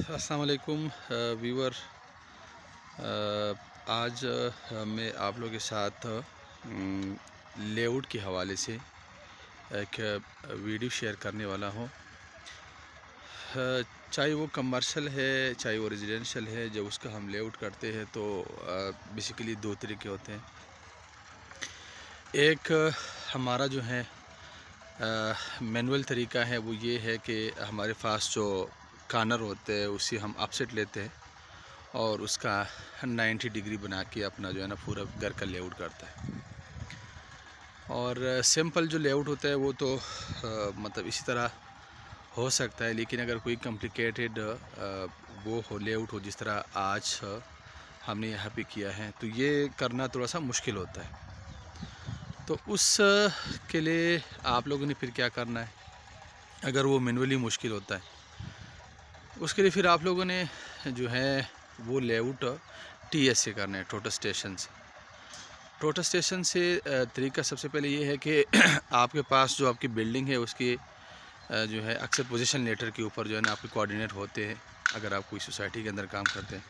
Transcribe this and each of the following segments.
अस्सलाम वालेकुम व्यूअर। आज मैं आप लोगों के साथ लेआउट के हवाले से एक वीडियो शेयर करने वाला हूँ। चाहे वो कमर्शियल है चाहे वो रेजिडेंशियल है, जब उसका हम लेआउट करते हैं तो बेसिकली दो तरीके होते हैं। एक हमारा जो है मैनुअल तरीका है, वो ये है कि हमारे पास जो कॉर्नर होते हैं उसे हम अपसेट लेते हैं और उसका 90 डिग्री बना के अपना जो है ना पूरा घर का लेआउट करता है। और सिंपल जो लेआउट होता है वो तो मतलब इसी तरह हो सकता है, लेकिन अगर कोई कॉम्प्लिकेटेड वो हो लेआउट हो जिस तरह आज हमने यहाँ पे किया है, तो ये करना थोड़ा सा मुश्किल होता है। तो उस के लिए आप लोगों ने फिर क्या करना है, अगर वो मैनुअली मुश्किल होता है उसके लिए फिर आप लोगों ने जो है वो लेआउट टीएस से करना है, टोटल स्टेशन से। टोटल स्टेशन से तरीका सबसे पहले ये है कि आपके पास जो आपकी बिल्डिंग है उसकी जो है अक्सर पोजीशन लेटर के ऊपर जो है ना आपके कोऑर्डिनेट होते हैं, अगर आप कोई सोसाइटी के अंदर काम करते हैं।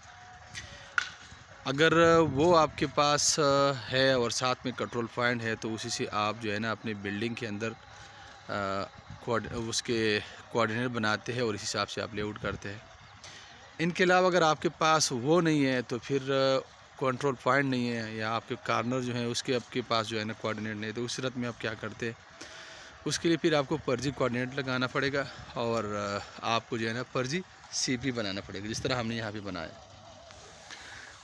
अगर वो आपके पास है और साथ में कंट्रोल पॉइंट है तो उसी से आप जो है ना अपनी बिल्डिंग के अंदर उसके कोऑर्डिनेट बनाते हैं और इस हिसाब से आप लेआउट करते हैं। इनके अलावा अगर आपके पास वो नहीं है तो फिर कंट्रोल पॉइंट नहीं है या आपके कॉर्नर जो है उसके आपके पास जो है ना कोऑर्डिनेट नहीं, तो उस सूरत में आप क्या करते हैं, उसके लिए फिर आपको फर्जी कोऑर्डिनेट लगाना पड़ेगा और आपको जो है ना फर्जी सीपी बनाना पड़ेगा, जिस तरह हमने यहाँ पे बनाया।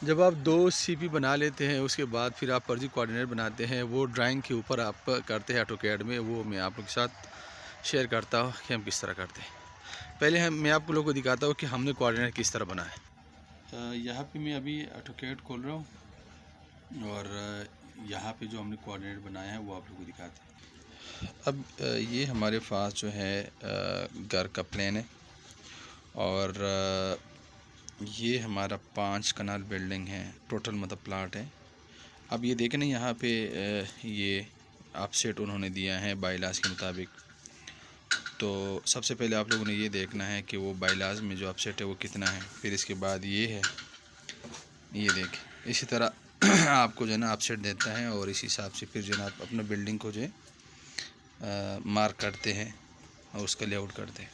जब आप 2 सीपी बना लेते हैं उसके बाद फिर आप फर्जी कोऑर्डिनेट बनाते हैं, वो ड्राइंग के ऊपर आप करते हैं ऑटोकैड में, वो मैं आप लोग के साथ शेयर करता हूँ कि हम किस तरह करते हैं। पहले मैं आप लोगों को दिखाता हूँ कि हमने कोऑर्डिनेट किस तरह बनाया। यहाँ पे मैं अभी ऑटोकैड खोल रहा हूँ और यहाँ पे जो हमने कोऑर्डिनेट बनाया है वो आप लोगों को दिखाते हैं। अब ये हमारे पास जो है घर का प्लान है और ये हमारा 5 कनाल बिल्डिंग है, टोटल मतलब प्लाट है। अब ये देखें ना यहाँ पे ये अपसेट उन्होंने दिया है बाइलास के मुताबिक। तो सबसे पहले आप लोगों ने ये देखना है कि वो बाइलाज में जो अपसेट है वो कितना है। फिर इसके बाद ये है, ये देखें इसी तरह आपको जो है ना अपसेट देता है और इस हिसाब से फिर जो है ना आप अपना बिल्डिंग को जो है मार्क करते हैं और उसका लेआउट करते हैं।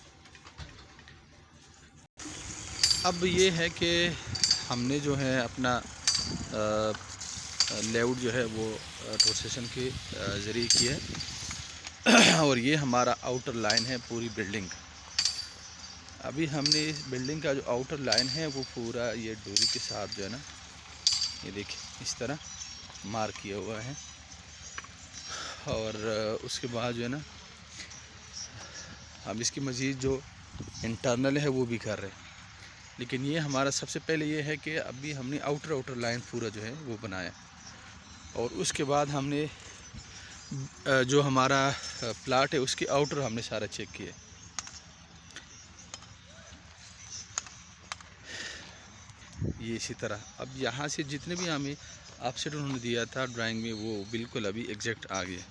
अब ये है कि हमने जो है अपना लेआउट जो है वो ट्रांसलेशन के ज़रिए किया है और ये हमारा आउटर लाइन है पूरी बिल्डिंग का। अभी हमने इस बिल्डिंग का जो आउटर लाइन है वो पूरा ये डोरी के साथ जो है ना, ये देखिए इस तरह मार्क किया हुआ है। और उसके बाद जो है ना हम इसकी मज़ीद जो इंटरनल है वो भी कर रहे हैं, लेकिन ये हमारा सबसे पहले ये है कि अभी हमने आउटर लाइन पूरा जो है वो बनाया और उसके बाद हमने जो हमारा प्लाट है उसके आउटर हमने सारा चेक किया। ये इसी तरह अब यहाँ से जितने भी हमें अपसेट उन्होंने दिया था ड्राइंग में वो बिल्कुल अभी एग्जैक्ट आ गया।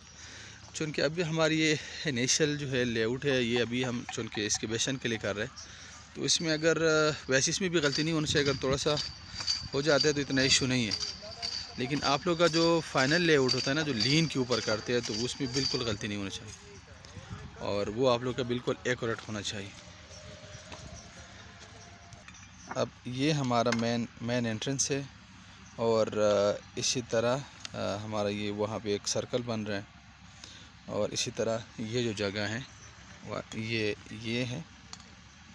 चूँकि अभी हमारी ये इनिशियल जो है लेआउट है, ये अभी हम चूँकि एक्सकेवेशन के लिए कर रहे हैं, तो इसमें अगर वैसे इसमें भी गलती नहीं होनी चाहिए। अगर थोड़ा सा हो जाता है तो इतना इशू नहीं है, लेकिन आप लोग का जो फाइनल लेआउट होता है ना, जो लीन के ऊपर करते हैं, तो उसमें बिल्कुल गलती नहीं होनी चाहिए और वो आप लोग का बिल्कुल एक्यूरेट होना चाहिए। अब ये हमारा मेन एंट्रेंस है और इसी तरह हमारा ये वहाँ पे एक सर्कल बन रहा है और इसी तरह ये जो जगह है ये है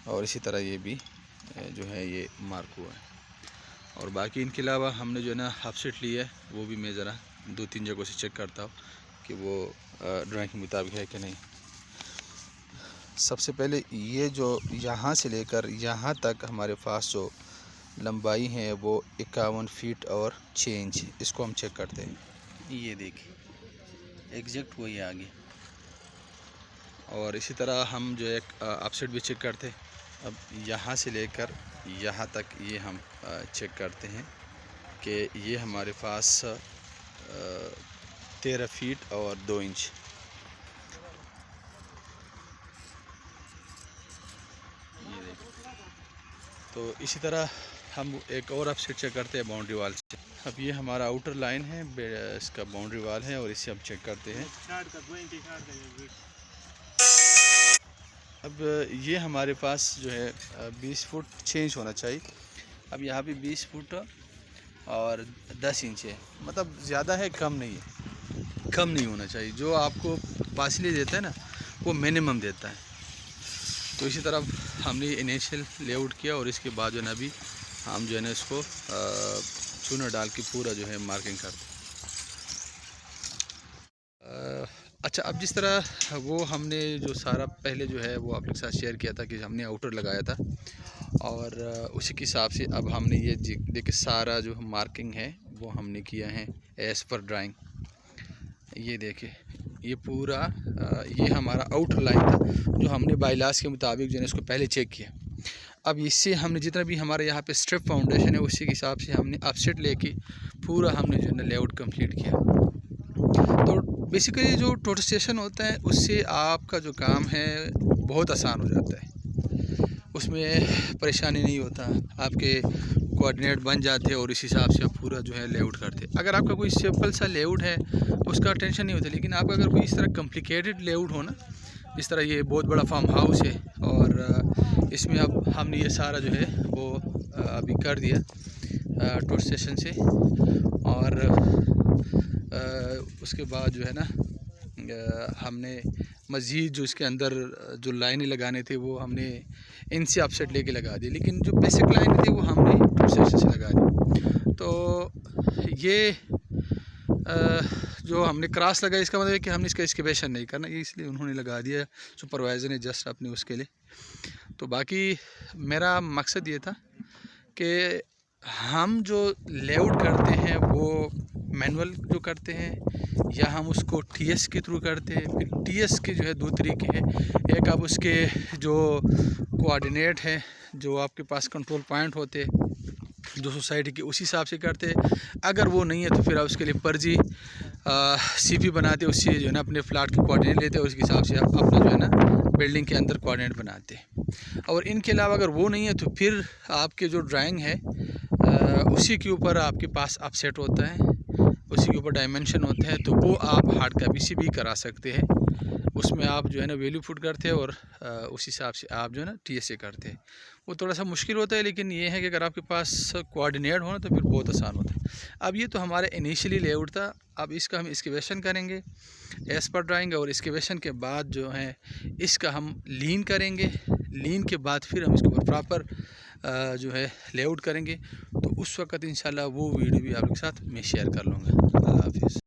और इसी तरह ये भी जो है ये मार्क हुआ है। और बाकी इनके अलावा हमने जो है ना अपसेट लिया है, वो भी मैं ज़रा 2-3 जगहों से चेक करता हूँ कि वो ड्राइंग के मुताबिक है कि नहीं। सबसे पहले ये जो यहाँ से लेकर यहाँ तक हमारे पास जो लंबाई है वो 51 फीट और 6 इंच, इसको हम चेक करते हैं। ये देखिए एग्जैक्ट वही आ गया। और इसी तरह हम जो एक अपसेट भी चेक करते हैं। अब यहाँ से लेकर यहाँ तक ये हम चेक करते हैं कि ये हमारे पास 13 फीट और 2 इंच। ये देखिए तो इसी तरह हम एक और अपसेट चेक करते हैं बाउंड्री वाल से। अब ये हमारा आउटर लाइन है, इसका बाउंड्री वाल है और इसे हम चेक करते हैं। अब ये हमारे पास जो है 20 फुट 6 इंच होना चाहिए। अब यहाँ पे 20 फुट और 10 इंच है, मतलब ज़्यादा है कम नहीं है, कम नहीं होना चाहिए। जो आपको पार्सली देता है ना वो मिनिमम देता है। तो इसी तरह हमने इनिशियल लेआउट किया और इसके बाद जो है ना अभी हम जो है ना इसको चूना डाल के पूरा जो है मार्किंग करते हैं। अच्छा, अब जिस तरह वो हमने जो सारा पहले जो है वो आप लोग के साथ शेयर किया था कि हमने आउटर लगाया था, और उसी के हिसाब से अब हमने ये देखिए सारा जो मार्किंग है वो हमने किया है एज़ पर ड्राइंग। ये देखिए ये पूरा ये हमारा आउटर लाइन था जो हमने बायलास के मुताबिक जो है इसको पहले चेक किया। अब इससे हमने जितना भी हमारे यहाँ पे स्ट्रिप फाउंडेशन है उसी के हिसाब से हमने अपसेट लेके पूरा हमने जो है ना लेआउट कंप्लीट किया। तो बेसिकली जो टोटस्टेशन होता है उससे आपका जो काम है बहुत आसान हो जाता है, उसमें परेशानी नहीं होता, आपके कोऑर्डिनेट बन जाते हैं और इस हिसाब से आप पूरा जो है लेआउट करते हैं। अगर आपका कोई सिंपल सा लेआउट है उसका टेंशन नहीं होता, लेकिन आपका अगर कोई इस तरह कॉम्प्लिकेटेड लेआउट हो ना, इस तरह ये बहुत बड़ा फार्म हाउस है और इसमें अब हमने ये सारा जो है वो अभी कर दिया टोटस्टेशन से, और उसके बाद जो है ना हमने मज़ीद जो इसके अंदर जो लाइनें लगाने थे वो हमने इनसे अपसेट लेके लगा दी, लेकिन जो बेसिक लाइन थी वो हमने टोटस्टेशन से लगा दी। तो ये जो हमने क्रॉस लगाया इसका मतलब है कि हमने इसका एक्सकेवेशन नहीं करना, ये इसलिए उन्होंने लगा दिया सुपरवाइज़र ने जस्ट अपने उसके लिए। तो बाकी मेरा मकसद ये था कि हम जो लेआउट करते हैं वो मैनुअल जो करते हैं या हम उसको टीएस के थ्रू करते हैं। फिर टीएस के जो है दो तरीके हैं, एक आप उसके जो कोऑर्डिनेट है जो आपके पास कंट्रोल पॉइंट होते हैं जो सोसाइटी के उसी हिसाब से करते हैं। अगर वो नहीं है तो फिर आप उसके लिए फर्जी सीपी बनाते, उससे जो है ना अपने फ्लैट के कोऑर्डिनेट लेते हैं, उसके हिसाब से आप अपना जो है ना बिल्डिंग के अंदर कोऑर्डिनेट बनाते हैं। और इनके अलावा अगर वो नहीं है तो फिर आपके जो ड्राइंग है उसी के ऊपर आपके पास अपसेट होता है, उसी के ऊपर डायमेंशन होते हैं, तो वो आप हार्ड कॉपी से भी करा सकते हैं। उसमें आप जो है ना वैल्यू पुट करते हैं और उस हिसाब से आप जो है ना टीएसए करते हैं। वो थोड़ा सा मुश्किल होता है, लेकिन ये है कि अगर आपके पास कोऑर्डिनेट हो ना तो फिर बहुत आसान होता है। अब ये तो हमारा इनिशियली लेआउट था, अब इसका हम एक्सकेवेशन करेंगे एज़ पर ड्राइंग, और एक्सकेवेशन के बाद जो है इसका हम लीन करेंगे, लीन के बाद फिर हम इसके ऊपर प्रॉपर जो है लेआउट करेंगे। तो उस वक्त इंशाल्लाह वो वीडियो भी आपके साथ मैं शेयर कर लूँगा। अल्लाह हाफ़िज़।